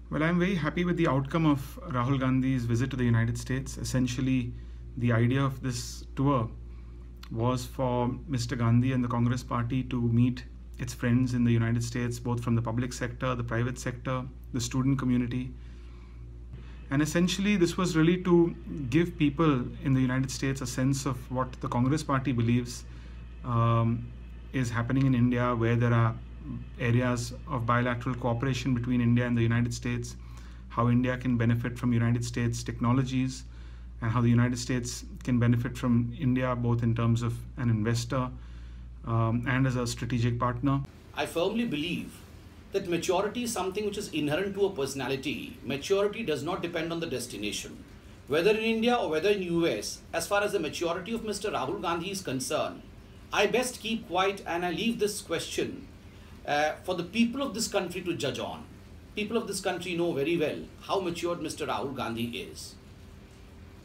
Well, I'm very happy with the outcome of Rahul Gandhi's visit to the United States. Essentially, the idea of this tour was for Mr. Gandhi and the Congress Party to meet its friends in the United States, both from the public sector, the private sector, the student community. And essentially, this was really to give people in the United States a sense of what the Congress Party believes is happening in India, where there are areas of bilateral cooperation between India and the United States, how India can benefit from United States technologies, and how the United States can benefit from India both in terms of an investor and as a strategic partner. I firmly believe that maturity is something which is inherent to a personality. Maturity does not depend on the destination. Whether in India or whether in US, as far as the maturity of Mr. Rahul Gandhi is concerned, I best keep quiet and I leave this question for the people of this country to judge on. People of this country know very well how matured Mr. Rahul Gandhi is.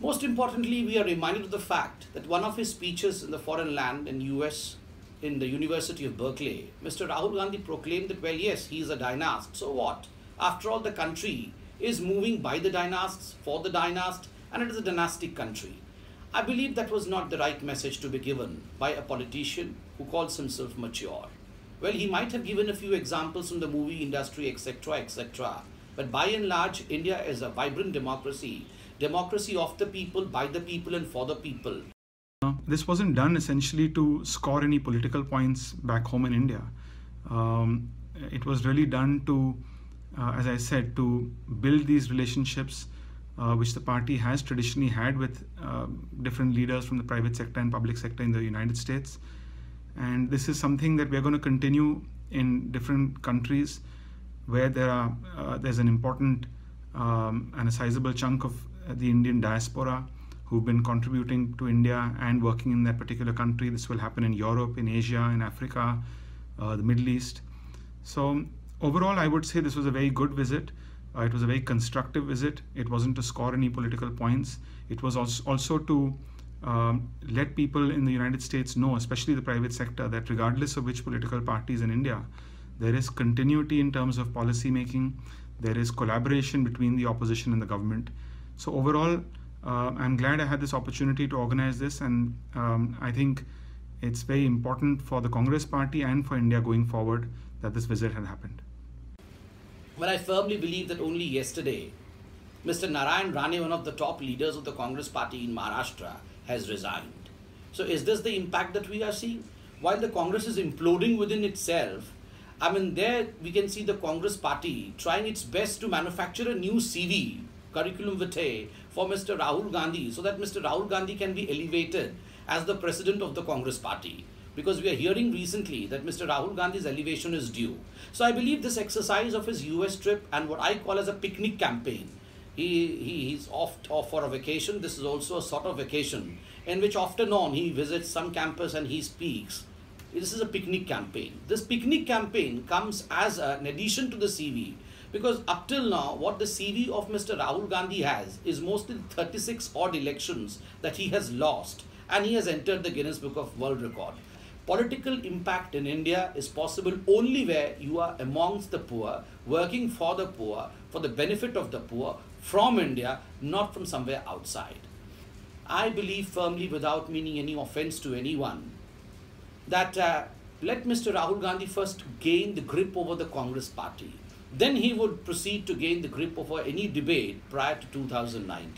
Most importantly, we are reminded of the fact that one of his speeches in the foreign land in US, in the University of Berkeley, Mr. Rahul Gandhi proclaimed that, well, yes, he is a dynast. So what? After all, the country is moving by the dynasts, for the dynast, and it is a dynastic country. I believe that was not the right message to be given by a politician who calls himself mature. Well, he might have given a few examples from the movie industry, etc., etc. But by and large, India is a vibrant democracy. Democracy of the people, by the people, and for the people. This wasn't done essentially to score any political points back home in India. It was really done to, as I said, to build these relationships which the party has traditionally had with different leaders from the private sector and public sector in the United States. And this is something that we're going to continue in different countries where there's an important and a sizable chunk of the Indian diaspora who've been contributing to India and working in that particular country. This will happen in Europe, in Asia, in Africa, the Middle East. So overall, I would say this was a very good visit. It was a very constructive visit. It wasn't to score any political points. It was also to let people in the United States know, especially the private sector, that regardless of which political parties in India, there is continuity in terms of policy making. There is collaboration between the opposition and the government. So overall, I'm glad I had this opportunity to organize this, and I think it's very important for the Congress Party and for India going forward that this visit had happened. Well, I firmly believe that only yesterday, Mr. Narayan Rane, one of the top leaders of the Congress Party in Maharashtra, has resigned. So is this the impact that we are seeing? While the Congress is imploding within itself, I mean, there we can see the Congress Party trying its best to manufacture a new CV, curriculum vitae, for Mr. Rahul Gandhi, so that Mr. Rahul Gandhi can be elevated as the president of the Congress Party. Because we are hearing recently that Mr. Rahul Gandhi's elevation is due. So I believe this exercise of his US trip and what I call as a picnic campaign, he's off for a vacation. This is also a sort of vacation in which off and on he visits some campus and he speaks. This is a picnic campaign. This picnic campaign comes as an addition to the CV, because up till now what the CV of Mr. Rahul Gandhi has is mostly 36 odd elections that he has lost, and he has entered the Guinness Book of World Record. Political impact in India is possible only where you are amongst the poor, working for the benefit of the poor, from India, not from somewhere outside. I believe firmly, without meaning any offense to anyone, that let Mr. Rahul Gandhi first gain the grip over the Congress Party. Then he would proceed to gain the grip over any debate prior to 2019.